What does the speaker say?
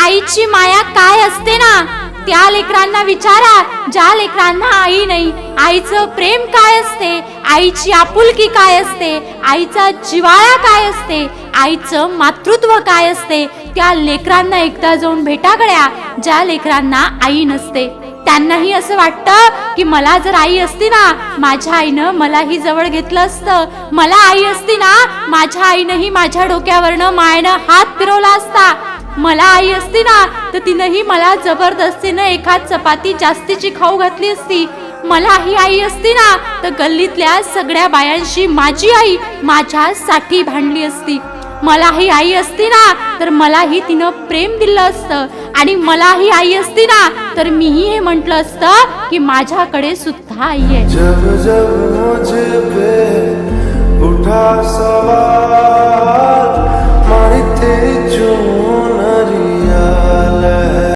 आईची माया काय असते ना, त्या लेकरांना विचारा ज्या लेकरांना आई नाही. आईचं प्रेम काय असते, आईची आपुलकी काय असते, आईचा जिव्हाळा काय असते, आईचं मातृत्व काय असते. त्या लेकरांना एकदा जाऊन भेटा गड्या, ज्या लेकरांना आई नसते. त्यांनाही असं वाटतं की मला जर आई असती ना, माझ्या आईनं मलाही जवळ घेतलं असतं. मला आई असती ना, माझ्या आईनंही माझ्या डोक्यावरनं मायेनं हात फिरवला असता. मला आई असती ना, तर तिनंही मला जबरदस्तीनं एखाद चपाती जास्तीची खाऊ घातली असती. मला ही आई असती ना, तर गल्लीतल्या सगळ्या बायांशी माझी आई माझ्यासाठी भांडली असती. मला ही आई असती ना, तर मलाही तिनं प्रेम दिलं असतं. आणि मला ही आई असती ना, तर मीही हे म्हटलं असतं की माझ्याकडे सुद्धा आई आहे. जब जब मुझे पे उठा सवाल, मानते जो